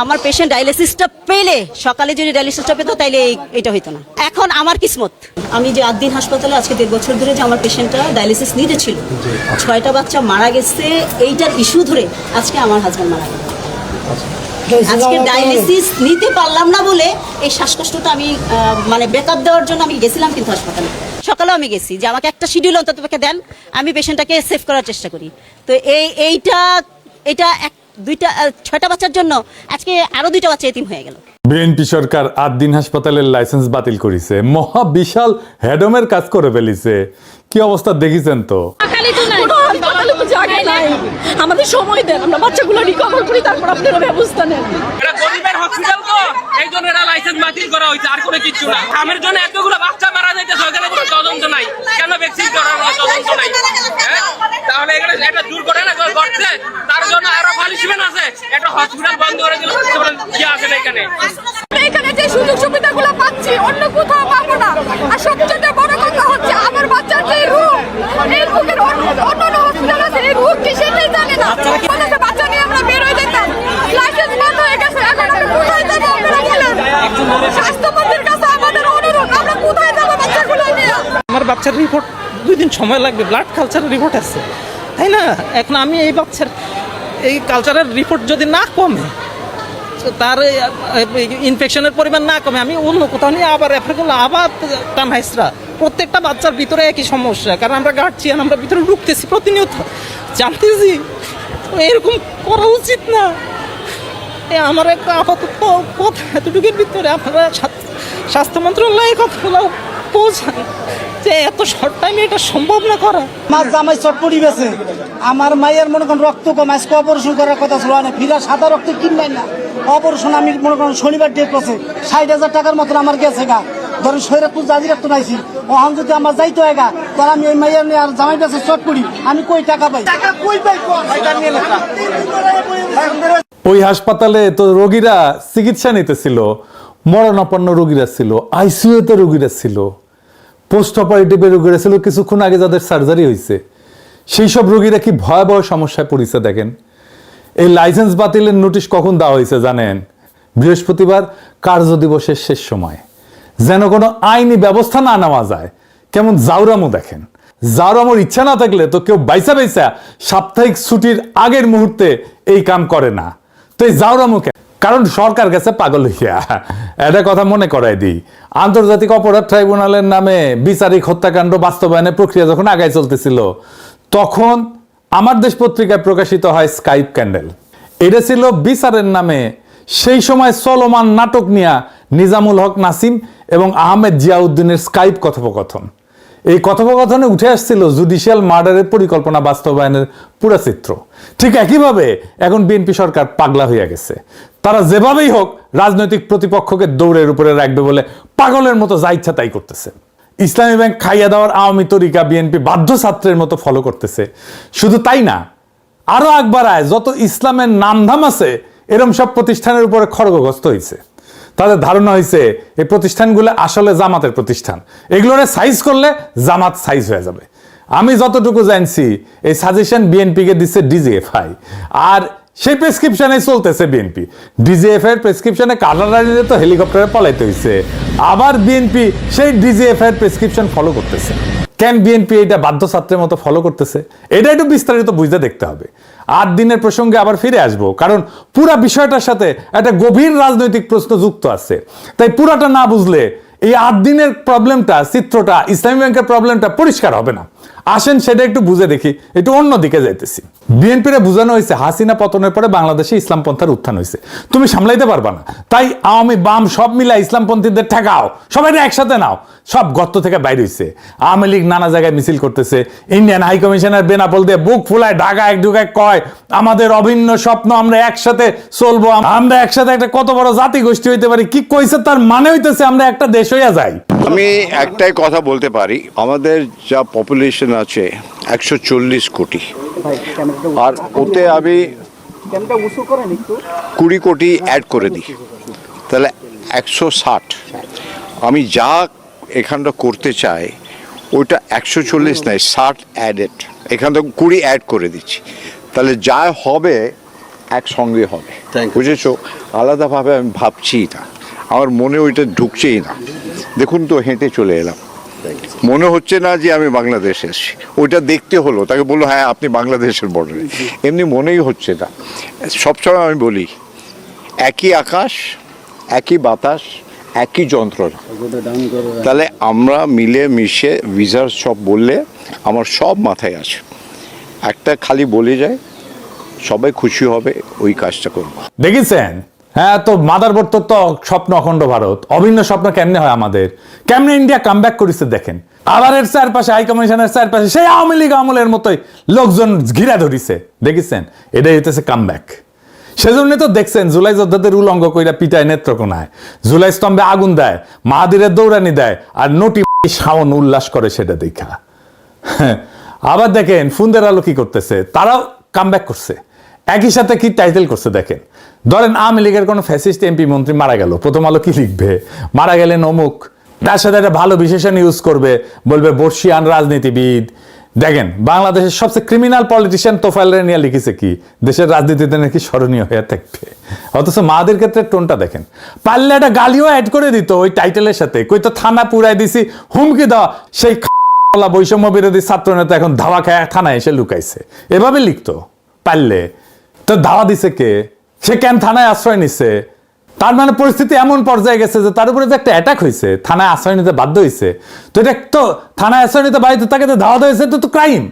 আমার পেশেন্ট ডায়ালিসিসটা পেলে, সকালে যদি ডায়ালিসিসটা পেতো তাইলে এটা হইতো না। এখন আমার কিসমত, আমি যে 8 দিন হাসপাতালে আজকে 1.5 বছর ধরে যে আমার পেশেন্টটা ডায়ালিসিস নিতে ছিল, 6টা বাচ্চা মারা গেছে এইটার ইস্যু ধরে আজকে আমার হাজব্যান্ড মারা গেল। আজকে ডায়ালিসিস নিতে পারলাম না বলে এই শ্বাসকষ্টটা আমি মানে ব্যাকআপ দেওয়ার জন্য আমি গেছিলাম, কিন্তু হাসপাতালে সকালেও আমি গেছি যে আমাকে একটা শিডিউল অন্তত দেন, আমি পেশেন্টটাকে সেভ করার চেষ্টা করি। তো এইটা 6টা বাচ্চার জন্য আজকে আরো 2টা বাচ্চা এতিম হয়ে গেল। বিএনপি সরকার 8 দিন হাসপাতালের লাইসেন্স বাতিল করেছে, মহা বিশাল হেডমের কাজ করে ফেলিছে। কি অবস্থা দেখেছেন তো? আমাদের সময় দেন, আমরা বাচ্চাগুলো রিকভার করি, তারপর আপনারা ব্যবস্থা নেন। এটা গরিবের হসপিটাল তো, এই জন্য এটা লাইসেন্স বাতিল করা হয়েছে, আর কোনো কিছু না। আমার জন্য এতগুলো বাচ্চা মারা যাইতেছে, ওখানে কোনো তদন্ত নাই। কেন ভ্যাকসিন করার কোনো তদন্ত নাই? তাহলে এখানে একটা দুর্ঘটনা ঘটছে, তার জন্য আরো পানিশমেন্ট আছে। একটা হসপিটাল বন্ধ করে দিল, কি আছে না এখানে? এখানে যে সুযোগ সুবিধাগুলো পাচ্ছি অন্য কোথাও পাবো না। আর সবচেয়ে বড় কথা হচ্ছে আমার বাচ্চার যে রুম, এই রুমের অন্য হসপিটাল আছে, এই রুম কি সেটাই জানে না। বাচ্চা নিয়ে আমরা বের হয়ে যেতাম, লাইসেন্স বন্ধ হয়ে গেছে। এখন আমরা কোথায় যাবো আপনারা বলেন? স্বাস্থ্যমন্ত্রীর কাছে আমাদের অনুরোধ, আমরা কোথায় যাবো বাচ্চাগুলো নিয়ে? আমার বাচ্চার রিপোর্ট 2 দিন সময় লাগবে, ব্লাড কালচারের রিপোর্ট আছে, তাই না? এখন আমি এই বাচ্চার এই কালচারের রিপোর্ট যদি না কমে, তার ইনফেকশনের পরিমাণ না কমে, আমি অন্য কোথাও নিয়ে আবার রেফার করলে আবার টানহাইসরা। প্রত্যেকটা বাচ্চার ভিতরে একই সমস্যা, কারণ আমরা গার্জিয়ান, আমরা ভিতরে ঢুকতেছি প্রতিনিয়ত, জানতেছি এরকম করা উচিত না। আমার একটা আপাতত কথা এতটুকুর ভিতরে আপনারা স্বাস্থ্য মন্ত্রণালয়ের কথাগুলো পৌঁছান যে এত শর্ট টাইমে এটা সম্ভব না করা। আমার জামাই চটপটি বেছে, আমার মায়ের মনে করেন রক্ত কম, আজকে অপারেশন করার কথা ছিল না, ফিরা সাদা রক্ত কিনবেন না। অপারেশন আমি মনে করেন শনিবার ডেট করছে, 60,000 টাকার মতন আমার গেছে গা। ধরেন শরীরপুর জাজি রাখতো নাইছি, ওখান যদি আমার যাইতে হয় গা, তাহলে আমি ওই মাইয়ার নিয়ে আর জামাই বেছে চটপটি, আমি কই টাকা পাই? টাকা কই পাই? ওই হাসপাতালে তো রোগীরা চিকিৎসা নিতেছিল, মরণাপন্ন রোগীরা ছিল, আইসিইউতে রোগীরা ছিল, পোস্ট অপারেটিভে রোগীরা ছিল, কিছুক্ষণ আগে যাদের সার্জারি হয়েছে, সেই সব রোগীরা কি ভয়াবহ সমস্যায় পড়েছে দেখেন। এই লাইসেন্স বাতিলের নোটিশ কখন দেওয়া হয়েছে জানেন? বৃহস্পতিবার কার্য দিবসের শেষ সময়, যেন কোনো আইনি ব্যবস্থা না নেওয়া যায়। কেমন জাউরামো দেখেন। জাউরামোর ইচ্ছা না থাকলে তো কেউ বাইসা সাপ্তাহিক ছুটির আগের মুহূর্তে এই কাম করে না। তো এই জাউরামো কেন? কারণ সরকার গেছে পাগল হইয়া। এটা কথা মনে করাই দিই, আন্তর্জাতিক অপরাধ ট্রাইব্যুনালের নামে বিচারিক হত্যাকাণ্ড বাস্তবায়নের প্রক্রিয়া যখন আগায় চলতেছিল, তখন আমার দেশ পত্রিকায় প্রকাশিত হয় স্কাইপ ক্যান্ডেল। এটা ছিল বিচারের নামে সেই সময় চলমান নাটক নিয়ে নিজামুল হক নাসিম এবং আহমেদ জিয়াউদ্দিনের স্কাইপ কথোপকথন। এই কথোপকথনে উঠে আসছিল জুডিশিয়াল মার্ডারের পরিকল্পনা বাস্তবায়নের পুরো চিত্র। ঠিক একইভাবে এখন বিএনপি সরকার পাগলা হইয়া গেছে। তারা যেভাবেই হোক রাজনৈতিক প্রতিপক্ষকে দৌড়ের উপরে রাখবে বলে পাগলের মতো যা ইচ্ছা তাই করতেছে। ইসলামী ব্যাংক খাইয়া দেওয়ার আওয়ামী তরিকা বিএনপি বাধ্য ছাত্রের মতো ফলো করতেছে। শুধু তাই না, আরো আকবারায় যত ইসলামের নামধাম আছে এরম সব প্রতিষ্ঠানের উপরে খড়গগ্রস্ত হয়েছে। তাদের ধারণা হয়েছে এই প্রতিষ্ঠানগুলো আসলে জামাতের প্রতিষ্ঠান, এগুলোরে সাইজ করলে জামাত সাইজ হয়ে যাবে। আমি যতটুকু জানছি এই সাজেশন বিএনপিকে দিচ্ছে ডিজিএফআই, আর সেই প্রেসক্রিপশনে চলতেছে বিএনপি। ডিজিএফআই এর প্রেসক্রিপশনে কাটারানিতে তো হেলিকপ্টারে পলাইতে হয়েছে, আবার বিএনপি সেই ডিজিএফআই এর প্রেসক্রিপশন ফলো করতেছে। কেন বিএনপি এটা বাধ্য ছাত্রের মতো ফলো করতেছে, এটা একটু বিস্তারিত বুঝতে দেখতে হবে। 8 দিনের প্রসঙ্গে আবার ফিরে আসবো, কারণ পুরা বিষয়টার সাথে একটা গভীর রাজনৈতিক প্রশ্ন যুক্ত আছে। তাই পুরাটা না বুঝলে এই 8 দিনের প্রবলেমটা, চিত্রটা, ইসলামী ব্যাংকের প্রবলেমটা পরিষ্কার হবে না। আসেন সেটা একটু বুঝে দেখি। একটু অন্যদিকে যাইতেছি। বিএনপিরে বোঝানো হয়েছে হাসিনা পতনের পরে বাংলাদেশে ইসলামপন্থার উত্থান হয়েছে, তুমি সামলাইতে পারবা না, তাই আওয়ামী বাম সব মিলা ইসলামপন্থীদের ঠেকাও, সবাই একসাথে নাও। সব গর্ত থেকে বাইরে হয়েছে। আওয়ামী লীগ নানা জায়গায় মিছিল করতেছে, ইন্ডিয়ান হাই কমিশনার বেনাপোল দিয়ে বুক ফুলায় ঢাকা এক ঢুকায় কয় আমাদের অভিন্ন স্বপ্ন, আমরা একসাথে চলবো, আমরা একসাথে একটা কত বড় জাতি গোষ্ঠী হইতে পারি। কি কইছে তার মানে হইতেছে আমরা একটা দেশ হইয়া যাই। আমি একটাই কথা বলতে পারি, আমাদের যা পপুলেশন আছে 140 কোটি, আর ওতে আমি 20 কোটি অ্যাড করে দিই, তাহলে 160। আমি যা এখানটা করতে চাই ওইটা 140 নয়, 60 অ্যাডেড, এখান থেকে 20 অ্যাড করে দিচ্ছি, তাহলে যা হবে একসঙ্গে হবে, বুঝেছো? আলাদাভাবে আমি ভাবছি না, আমার মনে ওইটা ঢুকছেই না। দেখুন তো, হেঁটে চলে এলাম, মনে হচ্ছে না যে আমি বাংলাদেশে এসেছি। ওইটা দেখতে হলো, তাকে বললো হ্যাঁ আপনি বাংলাদেশের বর্ডারে, এমনি মনেই হচ্ছে না। সবসময় আমি বলি একই আকাশ, একই বাতাস, একই যন্ত্রণা। তাহলে আমরা মিলে মিশে ভিসার সব বললে আমার সব মাথায় আছে, একটা খালি বলে যায় সবাই খুশি হবে, ওই কাজটা করবো। দেখেছেন? হ্যাঁ, তো মাদারবোর্ড তো স্বপ্ন অখণ্ড ভারত, অভিন্ন স্বপ্ন কেমনে হয় আমাদের, কেমনে ইন্ডিয়া কামব্যাক করেছে দেখেন। আবার এর চারপাশে হাই কমিশনের চারপাশে সেই আওয়ামী লীগ আমলের মতোই লোকজন ঘিরা ধরিছে, দেখেছেন? এটাই হইতেছে কামব্যাক। সেজন্য তো দেখছেন জুলাই যোদ্ধাদের উলঙ্গ কইরা পিটায় নেত্রকোনায়, জুলাই স্তম্ভে আগুন দেয়, মাহাদিরের দৌড়ানি দেয়, আর নটি শাওন উল্লাস করে সেটা দেখা। আবার দেখেন ফুন্দের আলো কি করতেছে, তারাও কামব্যাক করছে, একই সাথে কি টাইটেল করছে দেখেন। ধরেন আওয়ামী লীগের কোনো ফ্যাসিস্ট এমপি মন্ত্রী মারা গেল, প্রথম আলো কি লিখবে? মারা গেলেন অমুক, তার সাথে একটা ভালো বিশেষণ ইউজ করবে, বলবে বর্ষিয়ান রাজনীতিবিদ। দেখেন বাংলাদেশের সবচেয়ে ক্রিমিনাল পলিটিশিয়ান তোফায়েল নিয়ে লিখেছে কি দেশের রাজনীতিতে নাকি স্মরণীয় হয়ে থাকবে, অথচ মাদের ক্ষেত্রে টোনটা দেখেন। পারলে একটা গালিও অ্যাড করে দিত ওই টাইটেলের সাথে, কই তো থানা পুরাই দিছি, হুমকি দেওয়া, সেই বৈষম্য বিরোধী ছাত্র নেতা এখন ধাওয়া খায় থানায় এসে লুকাইছে, এভাবে লিখতো পারলে। তো ধাওয়া দিছে কে? সে কেন থানায় আশ্রয় নিচ্ছে? তার মানে পরিস্থিতি এমন পর্যায়ে গেছে যে তার উপরে যে একটা অ্যাটাক হয়েছে, থানায় আশ্রয় নিতে বাধ্য হয়েছে। তো এটা তো থানায় আশ্রয় নিতে বাধ্য, তাকে তো ধাওয়া হয়েছে, তো ক্রাইম।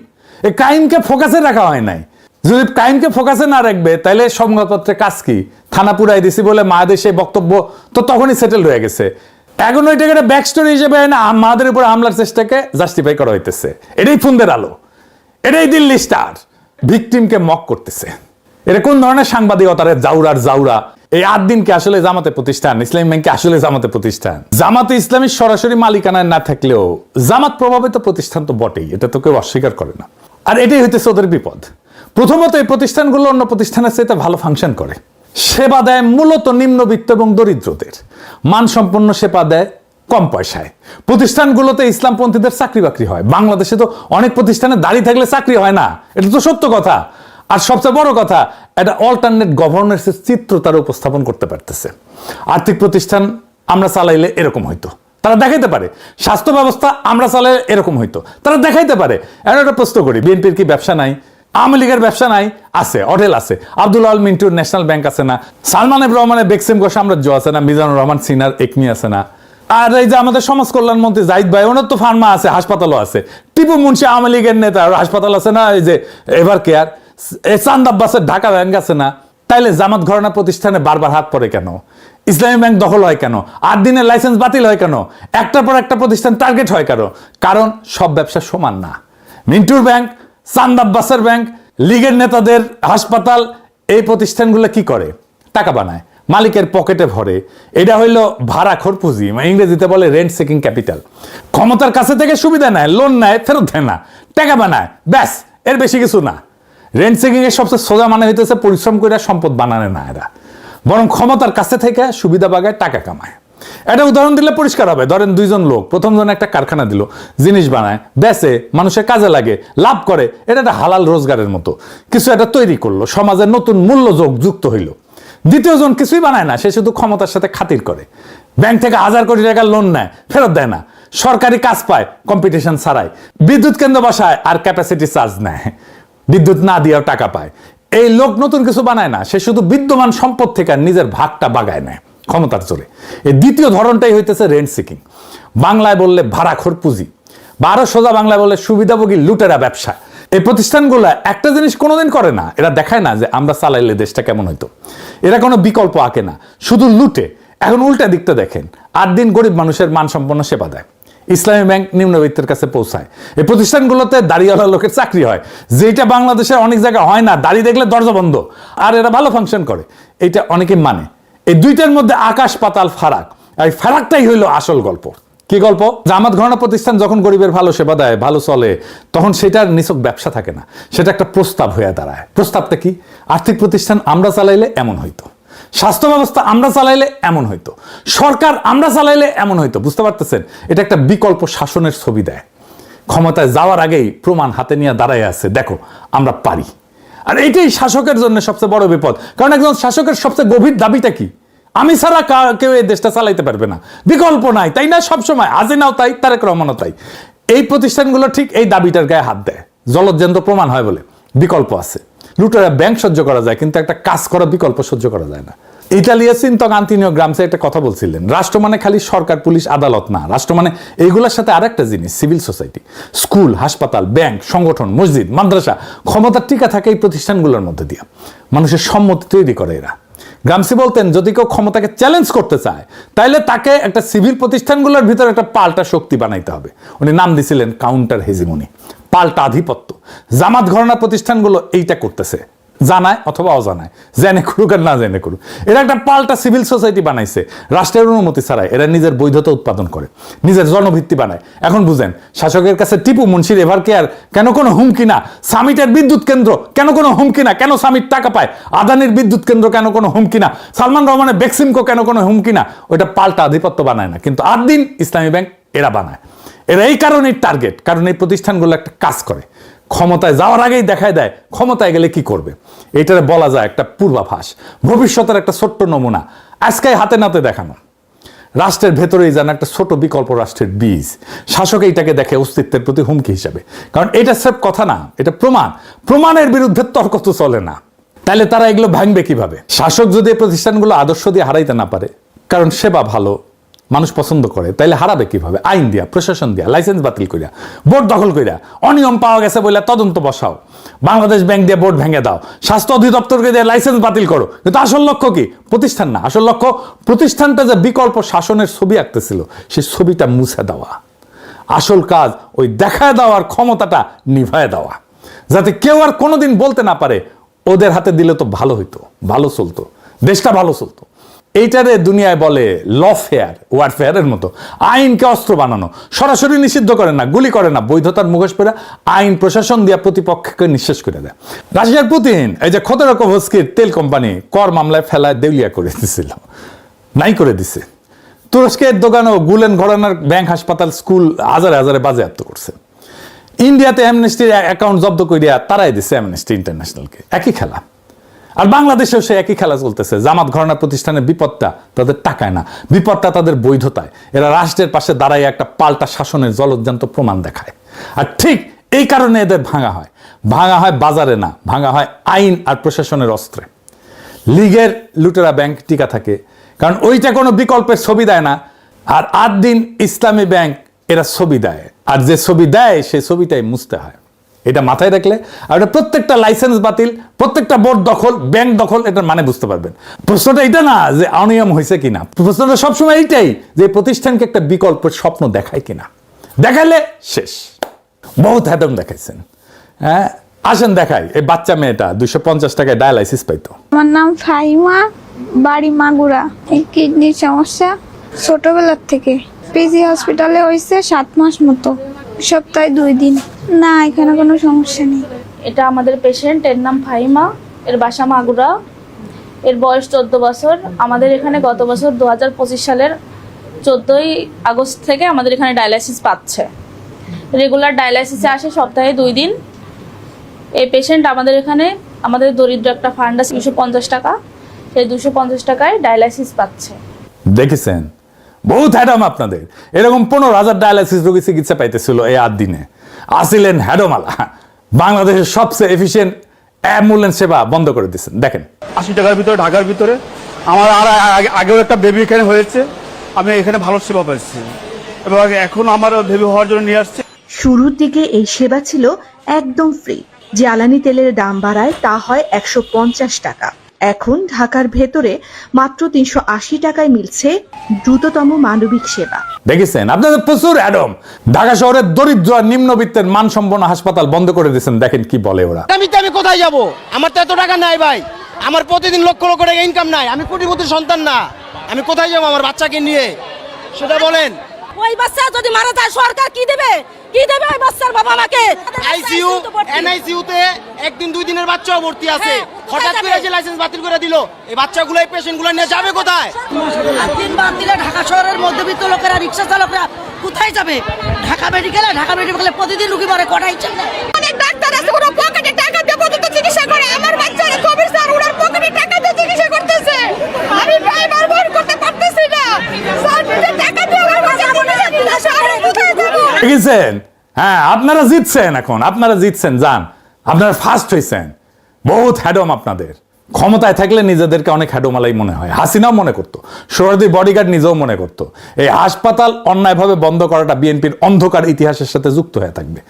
এই ক্রাইমকে ফোকাসে রাখা হয় নাই। যদি ক্রাইমকে ফোকাসে না রাখবে তাহলে সংবাদপত্রে কাজ কি? থানা পুরাই দিছি বলে মায়েদের সেই বক্তব্য তো তখনই সেটেল হয়ে গেছে। এখন ওইটাকে একটা ব্যাক স্টোরি হিসেবে না মাদের উপর হামলার চেষ্টাকে জাস্টিফাই করা হইতেছে। এটাই ফুন্দের আলো, এটাই দিল্লি স্টার, ভিকটিমকে মক করতেছে। এটা কোন ধরনের সাংবাদিকতার জাউরা? এই 8 দিনকে আসলে জামাতে প্রতিষ্ঠান, ইসলামী ব্যাংকে আসলে জামাতে প্রতিষ্ঠান। জামাতে ইসলামী সরাসরি মালিকানায় না থাকলেও জামাত প্রভাবিত প্রতিষ্ঠান তো বটেই, এটা তো কেউ অস্বীকার করে না। আর এটাই হইতেছে ওদের বিপদ। প্রথমত এই প্রতিষ্ঠানগুলো অন্য প্রতিষ্ঠানের চাইতে ভালো ফাংশন করে, সেবা দেয় মূলত নিম্নবিত্ত এবং দরিদ্রদের, মানসম্পন্ন সেবা দেয় কম পয়সায়। প্রতিষ্ঠানগুলোতে ইসলামপন্থীদের চাকরি বাকরি হয়। বাংলাদেশে তো অনেক প্রতিষ্ঠানে দাঁড়িয়ে থাকলে চাকরি হয় না, এটা তো সত্য কথা। আর সবচেয়ে বড় কথা, একটা অল্টারনেট গভর্নেন্সের চিত্র তারা উপস্থাপন করতে পারতেছে। আর্থিক প্রতিষ্ঠান আমরা চালাইলে এরকম হইতো, তারা দেখাইতে পারে। স্বাস্থ্য ব্যবস্থা আমরা চালাইলে এরকম হইতো, তারা দেখাইতে পারে। এখন একটা প্রশ্ন করি, বিএনপির কি ব্যবসা নাই? আওয়ামী লীগের ব্যবসা নাই? আছে, হোটেল আছে। আব্দুল আল মিন্টুর ন্যাশনাল ব্যাংক আছে না? সালমান এফ রহমানের বেক্সিম গো সাম্রাজ্য আছে না? মিজানুর রহমান সিনার একমি আছে না? আর এই যে আমাদের সমাজ কল্যাণ মন্ত্রী জাহিদ ভাই, ওনার তো ফার্মা আছে, হাসপাতালও আছে। টিপু মুন্সি আওয়ামী লীগের নেতা, হাসপাতাল আছে না? এই যে এভার কেয়ার, চাঁদ আব্বাসের ঢাকা ব্যাংক আছে না? তাইলে জামাত ঘরানা প্রতিষ্ঠানে বারবার হাত পড়ে কেন? ইসলামী ব্যাংক দখল হয় কেন? 8 দিনের লাইসেন্স বাতিল হয় কেন? একটার পর একটা প্রতিষ্ঠান টার্গেট হয় কেন? কারণ সব ব্যবসা সমান না। মিন্টুর ব্যাংক, চাঁদ আব্বাসের ব্যাংক, লীগের নেতাদের হাসপাতাল, এই প্রতিষ্ঠানগুলো কি করে? টাকা বানায়, মালিকের পকেটে ভরে। এটা হইল ভাড়াখোর পুঁজি, ইংরেজিতে বলে রেন্ট সিকিং ক্যাপিটাল। ক্ষমতার কাছে থেকে সুবিধা নেয়, লোন নেয়, ফেরত দেয় না, টাকা বানায়, ব্যাস, এর বেশি কিছু না। রেন্ট সিকিং এর সবচেয়ে সোজা মানে হইতেছে পরিশ্রম করে সম্পদ বানানো না এরা, বরং ক্ষমতার কাছে থেকে সুবিধা বাগায় টাকা কামায়। একটা উদাহরণ দিলে পরিষ্কার হবে। ধরেন 2 জন লোক, প্রথম জন একটা কারখানা দিল, জিনিস বানায়, বেচে, মানুষের কাজে লাগে, লাভ করে, এটা একটা হালাল রোজগারের মতো কিছু একটা তৈরি করলো, সমাজের নতুন মূল্য যুক্ত হইল। দ্বিতীয় জন কিছুই বানায় না, সে শুধু ক্ষমতার সাথে খাতির করে, ব্যাংক থেকে 1000 কোটি টাকা লোন নেয়, ফেরত দেয় না, সরকারি কাজ পায় কম্পিটিশন ছাড়াই, বিদ্যুৎ কেন্দ্র বসায় আর ক্যাপাসিটি চার্জ নেয়, বিদ্যুৎ না দিয়েও টাকা পায়। এই লোক নতুন কিছু বানায় না, সে শুধু বিদ্যমান সম্পদ থেকে নিজের ভাগটা বাগায় নেয় ক্ষমতার জোরে। এই দ্বিতীয় ধরনটাই হইতেছে রেন্ট সিকিং, বাংলায় বললে ভাড়াখোর পুঁজি, বা আরো সোজা বাংলায় বললে সুবিধাভোগী লুটেরা ব্যবসা। এই প্রতিষ্ঠানগুলো একটা জিনিস কোনোদিন করে না, এরা দেখায় না যে আমরা চালাইলে দেশটা কেমন হইতো। এরা কোনো বিকল্প আঁকে না, শুধু লুটে। এখন উল্টা দিকটা দেখেন, 8 দিন গরিব মানুষের মানসম্পন্ন সেবা দেয়, ইসলামী ব্যাংক নিম্নবিত্তের কাছে পৌঁছায়। এই প্রতিষ্ঠানগুলোতে দাড়িওয়ালা লোকের চাকরি হয়, যেটা বাংলাদেশের অনেক জায়গায় হয় না, দাড়ি দেখলে দরজা বন্ধ। আর এরা ভালো ফাংশন করে, এটা অনেকে মানে। এই দুইটার মধ্যে আকাশ পাতাল ফারাক, আর এই ফারাকটাই হইল আসল গল্প। কি গল্প? জামাত ঘরানা প্রতিষ্ঠান যখন গরিবের ভালো সেবা দেয়, ভালো চলে, তখন সেটার নিছক ব্যবসা থাকে না, সেটা একটা প্রস্তাব হয়ে দাঁড়ায়। প্রস্তাবটা কি? আর্থিক প্রতিষ্ঠান আমরা চালাইলে এমন হইতো, স্বাস্থ্য ব্যবস্থা আমরা চালাইলে এমন হইতো, সরকার আমরা চালাইলে এমন হইতো। বুঝতে পারতেছেন? এটা একটা বিকল্প শাসনের ছবি দেয়। ক্ষমতায় যাওয়ার আগেই প্রমাণ হাতে নিয়ে দাঁড়ায় আছে, দেখো আমরা পারি, আর এইটাই শাসকের জন্য সবচেয়ে বড় বিপদ, কারণ একজন শাসকের সবচেয়ে গভীর দাবিটা কি? আমি ছাড়া কেউ এই দেশটা চালাইতে পারবে না, বিকল্প নাই, তাই না? সবসময় হাসিনাও তাই, তারেক রহমানও তাই। এই প্রতিষ্ঠানগুলো ঠিক এই দাবিটার গায়ে হাত দেয়, জলজ্যান্ত প্রমাণ হয় বলে। বিকল্প আছে, লুটেরা ব্যাংক সহ্য করা যায়, কিন্তু একটা কাজ করা বিকল্প সহ্য করা যায় না। ইতালিয়া চিন্তক আন্তোনিও গ্রামসি একটা কথা বলছিলেন, রাষ্ট্র মানে খালি সরকার, পুলিশ, আদালত না, রাষ্ট্র মানে এইগুলোর সাথে আরেকটা জিনিস, সিভিল সোসাইটি, স্কুল, হাসপাতাল, ব্যাংক, সংগঠন, মসজিদ, মাদ্রাসা। ক্ষমতার টিকা থাকে এই প্রতিষ্ঠানগুলোর মধ্যে দিয়ে, মানুষের সম্মতি তৈরি করে এরা। গ্রামসি বলতেন, যদি কেউ ক্ষমতাকে চ্যালেঞ্জ করতে চায় তাহলে তাকে একটা সিভিল প্রতিষ্ঠানগুলোর ভিতরে একটা পাল্টা শক্তি বানাইতে হবে। উনি নাম দিছিলেন কাউন্টার হেজিমনি, পাল্টা আধিপত্য। জামাত ঘরানা প্রতিষ্ঠানগুলো এইটা করতেছে, জানায় অথবা অজানায়, জেনে করুক আর না জেনে করুক। এরা একটা পাল্টা সিভিল সোসাইটি বানাইছে, রাষ্ট্রের অনুমতি ছাড়াই। এরা নিজের বৈধতা উৎপাদন করে, নিজের জনভিত্তি বানায়। এখন বুঝেন, শাসকের কাছে টিপু মুন্সির এভার কেয়ার কেন কোনো হুমকি না, সামিটের বিদ্যুৎ কেন্দ্র কেন কোনো হুমকি না, কেন সামিট টাকা পায়, আদানির বিদ্যুৎ কেন্দ্র কেন কোনো হুমকি না, সালমান রহমানের বেক্সিমকো কেন কোনো হুমকি না। ওইটা পাল্টা আধিপত্য বানায় না, কিন্তু আদ্দিন ইসলামী ব্যাংক এরা বানায়। এরা এই কারণেই টার্গেট, কারণ এই প্রতিষ্ঠানগুলো একটা কাজ করে, ক্ষমতায় যাওয়ার আগেই দেখায় দেয় ক্ষমতায় গেলে কি করবে। এইটারে বলা যায় একটা পূর্বাভাস, ভবিষ্যতের একটা ছোট্ট নমুনা, আজকে হাতে নাতে দেখানো। রাষ্ট্রের ভেতরেই যেন একটা ছোট বিকল্প রাষ্ট্রের বীজ, শাসক এইটাকে দেখে অস্তিত্বের প্রতি হুমকি হিসাবে। কারণ এটা সব কথা না, এটা প্রমাণ, প্রমাণের বিরুদ্ধে তর্ক তো চলে না। তাহলে তারা এগুলো ভাঙবে কিভাবে? শাসক যদি এই প্রতিষ্ঠানগুলো আদর্শ দিয়ে হারাইতে না পারে, কারণ সেবা ভালো, মানুষ পছন্দ করে, তাইলে হারাবে কিভাবে? আইন দিয়া, প্রশাসন দিয়া, লাইসেন্স বাতিল করিয়া, বোর্ড দখল করিয়া, অনিয়ম পাওয়া গেছে বলে তদন্ত বসাও, বাংলাদেশ ব্যাংক দিয়ে বোর্ড ভেঙে দাও, স্বাস্থ্য অধিদপ্তরকে দিয়ে লাইসেন্স বাতিল করো। কিন্তু আসল লক্ষ্য কি? প্রতিষ্ঠান না, আসল লক্ষ্য প্রতিষ্ঠানটা যে বিকল্প শাসনের ছবি আঁকতেছিল সেই ছবিটা মুছে দেওয়া। আসল কাজ ওই দেখায় দেওয়ার ক্ষমতাটা নিভায় দেওয়া, যাতে কেউ আর কোনোদিন বলতে না পারে ওদের হাতে দিলে তো ভালো হইতো, ভালো চলতো, দেশটা ভালো চলতো। এইটারে দুনিয়ায় বলে লফেয়ার, ওয়ারফেয়ারের মতো। আইনকে অস্ত্র বানানো, সরাসরি নিষিদ্ধ করে না, গুলি করে না, বৈধতার মুখোশ পরে আইন প্রশাসন দিয়া প্রতিপক্ষকে নিঃশেষ করে দেয়। রাশিয়ার পুতিন এই যে খোদরাকোভস্কির তেল কোম্পানি কর মামলায় ফেলায় দেউলিয়া করে দিছিল, নাই করে দিছে। তুরস্কের দোকানও গুলেন ঘরানার ব্যাংক, হাসপাতাল, স্কুল হাজারে হাজারে বাজেয়াপ্ত করছে। ইন্ডিয়াতে অ্যামনেস্টির অ্যাকাউন্ট জব্দ করিয়া তারাই দিছে অ্যামনেস্টি ইন্টারন্যাশনালকে। একই খেলা। আর বাংলাদেশেও সে একই খেলা চলতেছে। জামাত ঘরানা প্রতিষ্ঠানের বিপদটা তাদের টাকায় না, বিপদটা তাদের বৈধতায়। এরা রাষ্ট্রের পাশে দাঁড়ায় একটা পাল্টা শাসনের জলজ্যান্ত প্রমাণ দেখায়। আর ঠিক এই কারণে এদের ভাঙা হয়। ভাঙা হয় বাজারে না, ভাঙা হয় আইন আর প্রশাসনের অস্ত্রে। লীগের লুটেরা ব্যাংক টিকা থাকে, কারণ ওইটা কোনো বিকল্পের ছবি দেয় না। আর আদ্দিন ইসলামী ব্যাংক এরা ছবি দেয়, আর যে ছবি দেয় সেই ছবিটাই মুছতে হয়। এটা মাথায় রাখলে আর প্রত্যেকটা লাইসেন্স বাতিল, প্রত্যেকটা বোর্ড দখল, ব্যাংক দখল, এটার মানে বুঝতে পারবেন। প্রশ্নটা এটা না যে অনিয়ম হয়েছে কিনা, প্রশ্নটা সবসময় এইটাই যে প্রতিষ্ঠানকে একটা বিকল্প স্বপ্ন দেখায় কিনা। দেখালে শেষ। বহুত হ্যাডম দেখাইছেন। হ্যাঁ, আসেন দেখাই। এই বাচ্চা মেয়েটা 250 টাকায় ডায়ালাইসিস পাইতো। আমার নাম ফাহিমা, বাড়ি মাগুরা। এই কিডনির সমস্যা ছোটবেলার থেকে। পিজি হসপিটালে হয়েছে 7 মাস মতো, সপ্তাহে 2 দিন। না, এখানে কোনো সমস্যা নেই। এটা আমাদের পেশেন্ট, এর নাম ফাহিমা, এর বাসা মাগুরা, এর বয়স 14 বছর। আমাদের এখানে গত বছর 2025 সালের 14ই আগস্ট থেকে আমাদের এখানে ডায়ালাইসিস পাচ্ছে। রেগুলার ডায়ালাইসিসে আসে সপ্তাহে 2 দিন। এই পেশেন্ট আমাদের এখানে, আমাদের দরিদ্র একটা ফান্ড আছে 250 টাকা, সেই 250 টাকায় ডায়ালাইসিস পাচ্ছে। দেখেছেন, বহুত হ্যাডম আপনাদের। এরকম 15,000 ডায়ালাইসিস রোগী চিকিৎসা পাইতেছিল এই 8 দিনে। আসিলেন হ্যাডমালা। বাংলাদেশের সবচেয়ে এফিসিয়েন্ট অ্যাম্বুলেন্স সেবা বন্ধ করে দিচ্ছেন। দেখেন, 80 টাকার ভিতরে, ঢাকার ভিতরে। আমার আর আগেও একটা বেবি এখানে হয়েছে, আমি এখানে ভালো সেবা পাচ্ছি এবং এখন আমার বেবি হওয়ার জন্য নিয়ে আসছে। শুরুর দিকে এই সেবা ছিল একদম ফ্রি। জ্বালানি তেলের দাম বাড়ায় তা হয় 150 টাকা। এখন ঢাকার ভেতরে মাত্র 380 টাকায় মিলছে দ্রুততম মানবিক সেবা। দেখেছেন, আপনাদের প্রচুর অ্যাডম। ঢাকা শহরের দরিদ্র আর নিম্নবিত্তের মানসম্পন্ন হাসপাতাল বন্ধ করে দিয়েছেন। দেখেন কি বলে ওরা। আমি কোথায় যাব? আমার তো এত টাকা নাই ভাই, আমার প্রতিদিন লক্ষ লক্ষ টাকা ইনকাম নাই, আমি কোটিপতির সন্তান না। আমি কোথায় যাব আমার বাচ্চাকে নিয়ে, সেটা বলেন। ওই বাচ্চা যদি মারা যায় সরকার কি দেবে? কি দেবে ওই বাচ্চার বাবা মাকে? আইসিইউ, এনআইসিইউ তে 1-2 দিনের বাচ্চাও ভর্তি আছে। হঠাৎ করে যে লাইসেন্স বাতিল করে দিল, এই বাচ্চাগুলো, এই পেশেন্টগুলো নিয়ে যাবে কোথায়? 3 বার দিলে ঢাকা শহরের মধ্যবিত্ত লোকেরা, রিক্সা চালকরা কোথায় যাবে? ঢাকা মেডিকেলে প্রতিদিন রুগী মরে, কটাই চলে। অনেক ডাক্তার আছে কোনো পকেটে টাকা দিয়ে পর্যন্ত চিকিৎসা করে। চিকিৎসা করতেছে, আমি ড্রাইভার বহন করতে পারতেছি না। স্যার, নিজের টাকা দিয়ে আমার বাচ্চা চিকিৎসা করে কোথায় যাবো? দেখেছেন? হ্যাঁ, আপনারা জিতছেন, এখন আপনারা জিতছেন, যান, আপনারা ফার্স্ট হয়েছেন। বহুত হ্যাডম আপনাদের। ক্ষমতায় থাকলে নিজেদেরকে অনেক হ্যাডোমালাই মনে হয়। হাসিনাও মনে করতো, সোহরাওয়ার্দীর বডিগার্ড নিজেও মনে করতো। এই হাসপাতাল অন্যায়ভাবে বন্ধ করাটা বিএনপির অন্ধকার ইতিহাসের সাথে যুক্ত হয়ে থাকবে।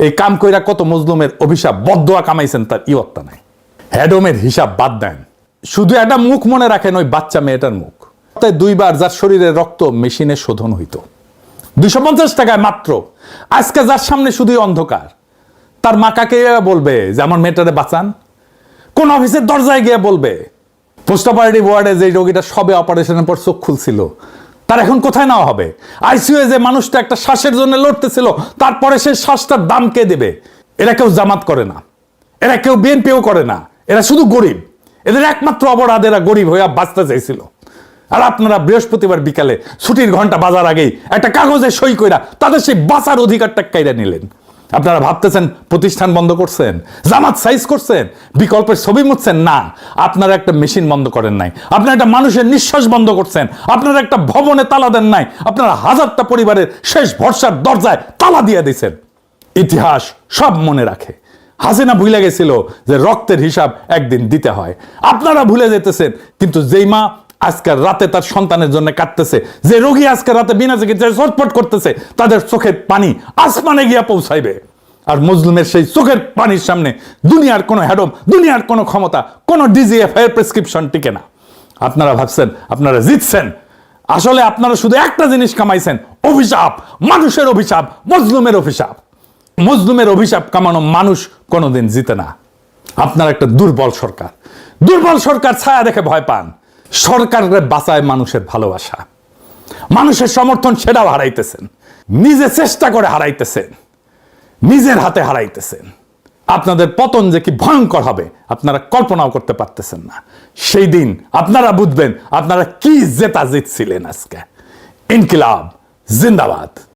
এই কাম কইরা কত মজলুমের অভিশাপ বদদোয়া কামাইছেন, তার ইয়ত্তা নাই। হ্যাডমের হিসাব বাদ দেন, শুধু একটা মুখ মনে রাখেন, ওই বাচ্চা মেয়েটার মুখ। তাই 2 বার যার শরীরের রক্ত মেশিনে শোধন হইতো 250 টাকায় মাত্র। আজকে যার সামনে শুধুই অন্ধকার, তার মা কাকে বলবে যে আমার মেয়েটারে বাঁচান? কোন অফিসের দরজায় গিয়ে বলবে? পোস্ট অপারেটিভ ওয়ার্ডে যে রোগীটা সবে অপারেশনের পর চোখ খুলছিল, তার এখন কোথায় নেওয়া হবে? আইসিইউ যে মানুষটা একটা শ্বাসের জন্য লড়তেছিল, তারপরে সেই শ্বাসটার দাম কে দেবে? এরা কেউ জামাত করে না, এরা কেউ বিএনপিও করে না, এরা শুধু গরিব। এদের একমাত্র অপরাধ, এরা গরিব হয়ে বাঁচতে চাইছিল। আর আপনারা বৃহস্পতিবার বিকালে ছুটির ঘন্টা বাজার আগেই একটা কাগজে সই কইরা তাদের সেই বাঁচার অধিকারটা কাইরা নিলেন। আপনারা ভাবতেছেন প্রতিষ্ঠান বন্ধ করছেন, জামাত সাইজ করছেন, বিকল্পের ছবি মুছছেন? না, আপনারা একটা মেশিন বন্ধ করেন নাই, আপনারা একটা মানুষের নিঃশ্বাস বন্ধ করছেন, আপনারা একটা ভবনে তালা দেন নাই, আপনারা হাজারটা পরিবারের শেষ ভরসার দরজায় তালা দিয়ে দিয়েছেন। ইতিহাস সব মনে রাখে। হাসিনা ভুলে গেছিল যে রক্তের হিসাব একদিন দিতে হয়। আপনারা ভুলে যেতেছেন, কিন্তু যেই মা আজকের রাতে তার সন্তানের জন্য কাঁদতেছে, যে রোগী আজকের রাতে বিনা চিকিৎসায় ছটফট করতেছে, তাদের চোখের পানি আসমানে গিয়া পৌঁছাইবে। আর মজলুমের সেই চোখের পানির সামনে দুনিয়ার কোনো হ্যাডম, দুনিয়ার কোনো ক্ষমতা, কোনো ডিজিএফ এর প্রেসক্রিপশন টিকে না। আপনারা ভাবছেন আপনারা জিতছেন, আসলে আপনারা শুধু একটা জিনিস কামাইছেন, অভিশাপ, মানুষের অভিশাপ, মজলুমের অভিশাপ। মজলুমের অভিশাপ কামানো মানুষ কোনোদিন জিতে না। আপনার একটা দুর্বল সরকার, দুর্বল সরকার ছায়া দেখে ভয় পান। সরকারের বাঁচায় মানুষের ভালোবাসা, মানুষের সমর্থন, সেটাও হারাইতেছেন। নিজে চেষ্টা করে হারাইতেছেন, নিজের হাতে হারাইতেছেন। আপনাদের পতন যে কি ভয়ঙ্কর হবে আপনারা কল্পনাও করতে পারতেছেন না। সেই দিন আপনারা বুঝবেন আপনারা কি জেতা জিতছিলেন। আজকে ইনকিলাব জিন্দাবাদ।